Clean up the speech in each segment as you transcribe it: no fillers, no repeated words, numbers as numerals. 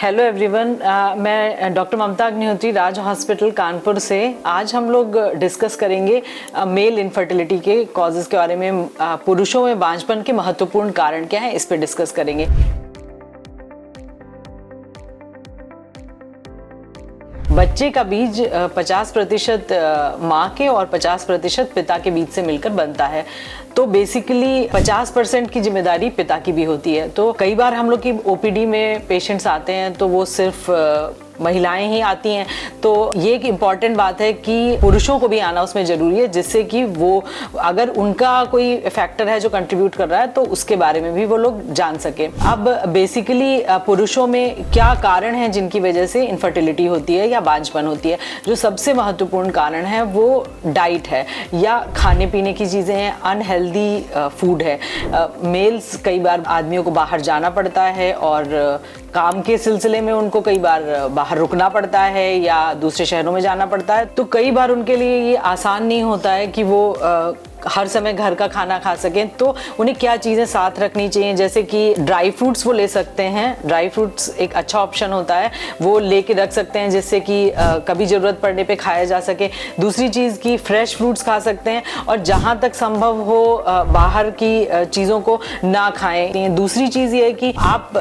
Hello everyone, मैं doctor ममता अग्निहोत्री, राज hospital Kanpur से। आज हम लोग डिस्कस करेंगे मेल इनफर्टिलिटी के कॉजेज़ के बारे में। पुरुषों में बांझपन के महत्वपूर्ण कारण क्या हैं, इस पे डिस्कस करेंगे। बच्चे का बीज 50% माँ के और 50% पिता के बीज से मिलकर बनता है। तो बेसिकली 50% की जिम्मेदारी पिता की भी होती है। तो कई बार हम लोग की ओपीडी में पेशेंट्स आते हैं तो वो सिर्फ महिलाएं ही आती हैं। तो ये एक इम्पॉर्टेंट बात है कि पुरुषों को भी आना उसमें ज़रूरी है, जिससे कि वो अगर उनका कोई फैक्टर है जो कंट्रीब्यूट कर रहा है तो उसके बारे में भी वो लोग जान सके। अब बेसिकली पुरुषों में क्या कारण हैं जिनकी वजह से इनफर्टिलिटी होती है या बांझपन होती है। जो सबसे महत्वपूर्ण कारण है वो डाइट है या खाने पीने की चीज़ें हैं, अनहेल्दी फूड है। मेल्स कई बार आदमियों को बाहर जाना पड़ता है और काम के सिलसिले में उनको कई बार बाहर रुकना पड़ता है या दूसरे शहरों में जाना पड़ता है। तो कई बार उनके लिए ये आसान नहीं होता है कि वो हर समय घर का खाना खा सकें। तो उन्हें क्या चीज़ें साथ रखनी चाहिए, जैसे कि ड्राई फ्रूट्स वो ले सकते हैं। ड्राई फ्रूट्स एक अच्छा ऑप्शन होता है, वो लेके रख सकते हैं जिससे कि कभी ज़रूरत पड़ने पे खाया जा सके। दूसरी चीज़ की फ्रेश फ्रूट्स खा सकते हैं और जहाँ तक संभव हो बाहर की चीज़ों को ना खाएं। दूसरी चीज़ ये है कि आप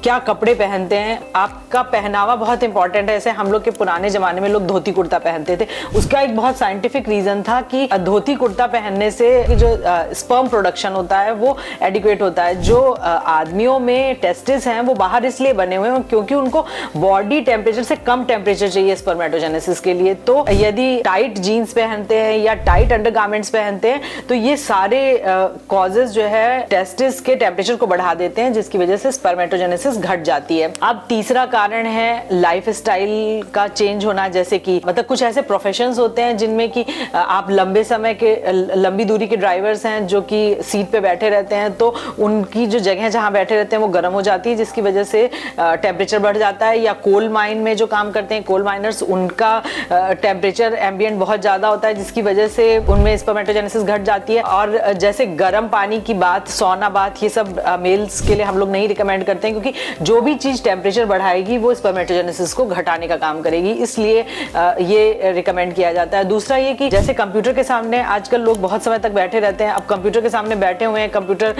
क्या कपड़े पहनते हैं, आपका पहनावा बहुत इंपॉर्टेंट है। ऐसे हम लोग के पुराने ज़माने में लोग धोती कुर्ता पहनते थे। उसका एक बहुत साइंटिफिक रीज़न था कि धोती कुर्ता पहनने से जो स्पर्म प्रोडक्शन होता है वो एडिक्वेट होता है। जो आदमियों में टेस्टिस हैं वो बाहर इसलिए बने हुए हैं क्योंकि उनको बॉडी टेम्परेचर से कम टेम्परेचर चाहिए स्पर्मेटोजेनेसिस के लिए। तो यदि टाइट जीन्स पहनते हैं या टाइट अंडरगारमेंट्स पहनते हैं तो ये सारे कॉजेज जो है टेस्टिस के टेम्परेचर को बढ़ा देते हैं, जिसकी वजह से स्पर्मेटोजेनेसिस घट जाती है। अब तीसरा कारण है लाइफ स्टाइल का चेंज होना। जैसे कि मतलब कुछ ऐसे प्रोफेशंस होते हैं जिनमें कि आप लंबे समय के लंबी दूरी के ड्राइवर्स हैं जो कि सीट पे बैठे रहते हैं, तो उनकी जो जगह जहां बैठे रहते हैं वो गर्म हो जाती है, जिसकी वजह से टेम्परेचर बढ़ जाता है। या कोल माइन में जो काम करते हैं कोल माइनर्स, उनका टेम्परेचर एम्बिएंट बहुत ज़्यादा होता है, जिसकी वजह से उनमें स्पर्मेटोजेनेसिस घट जाती है। और जैसे गर्म पानी की बात, सौना बात, ये सब मेल्स के लिए हम लोग नहीं रिकमेंड करते हैं, क्योंकि जो भी चीज़ टेम्परेचर बढ़ाएगी वो स्पर्मेटोजेनेसिस को घटाने का काम करेगी, इसलिए ये रिकमेंड किया जाता है। दूसरा ये कि जैसे कंप्यूटर के सामने आजकल लोग बहुत समय तक बैठे रहते हैं। अब कंप्यूटर के सामने बैठे हुए हैं, कंप्यूटर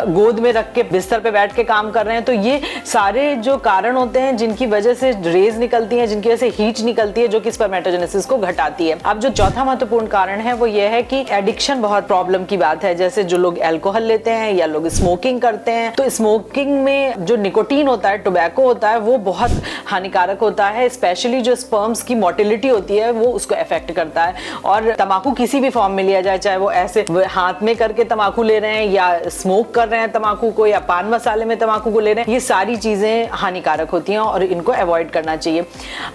गोद में रख के बिस्तर पे बैठ के काम कर रहे हैं, तो ये सारे जो कारण होते हैं जिनकी वजह से रेज निकलती हैं, जिनकी वजह से हीट निकलती है, जो कि स्पर्मेटोजेनेसिस को घटाती है। अब जो चौथा महत्वपूर्ण कारण है वो ये है कि एडिक्शन बहुत प्रॉब्लम की बात है। जैसे जो लोग अल्कोहल लेते हैं या लोग स्मोकिंग करते हैं, तो स्मोकिंग में जो निकोटीन होता है, टोबैको होता है, वो बहुत हानिकारक होता है। स्पेशली जो स्पर्म्स की मोटिलिटी होती है वो उसको अफेक्ट करता है। और तंबाकू किसी भी फॉर्म में लिया जाए, चाहे वो ऐसे हाथ में करके तंबाकू ले रहे हैं या स्मोक कर रहे हैं तंबाकू को, या पान मसाले में तंबाकू को ले रहे हैं, ये सारी चीजें हानिकारक होती हैं और इनको अवॉइड करना चाहिए।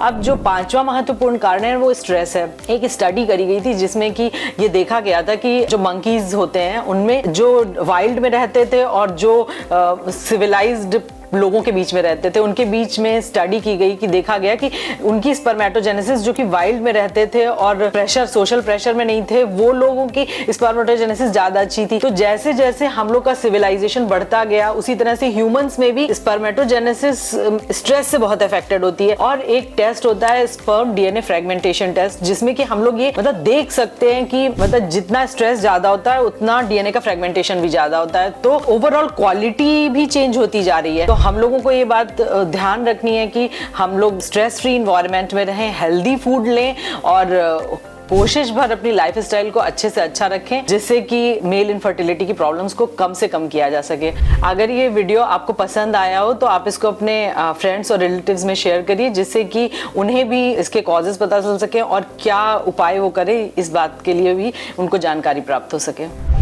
अब जो पांचवा महत्वपूर्ण कारण है वो स्ट्रेस है। एक स्टडी करी गई थी जिसमें कि ये देखा गया था कि जो मंकीज होते हैं उनमें जो वाइल्ड में रहते थे और जो सिविलाइज्ड लोगों के बीच में रहते थे, उनके बीच में स्टडी की गई कि देखा गया कि उनकी स्पर्मेटोजेनेसिस जो कि वाइल्ड में रहते थे और प्रेशर, सोशल प्रेशर में नहीं थे, वो लोगों की स्पर्मेटोजेनेसिस ज्यादा अच्छी थी। तो जैसे जैसे हम लोग का सिविलाइजेशन बढ़ता गया, उसी तरह से ह्यूमंस में भी स्पर्मेटोजेनेसिस स्ट्रेस से बहुत अफेक्टेड होती है। और एक टेस्ट होता है स्पर्म डीएनए फ्रेगमेंटेशन टेस्ट, जिसमें कि हम लोग ये मतलब देख सकते हैं कि मतलब जितना स्ट्रेस ज्यादा होता है उतना डीएनए का फ्रेगमेंटेशन भी ज्यादा होता है। तो ओवरऑल क्वालिटी भी चेंज होती जा रही है। तो हम लोगों को ये बात ध्यान रखनी है कि हम लोग स्ट्रेस फ्री इन्वायरमेंट में रहें, हेल्दी फूड लें और कोशिश भर अपनी लाइफ स्टाइल को अच्छे से अच्छा रखें, जिससे कि मेल इनफर्टिलिटी की प्रॉब्लम्स को कम से कम किया जा सके। अगर ये वीडियो आपको पसंद आया हो तो आप इसको अपने फ्रेंड्स और रिलेटिव्स में शेयर करिए, जिससे कि उन्हें भी इसके कॉजेज पता चल सके और क्या उपाय वो करें, इस बात के लिए भी उनको जानकारी प्राप्त हो सके।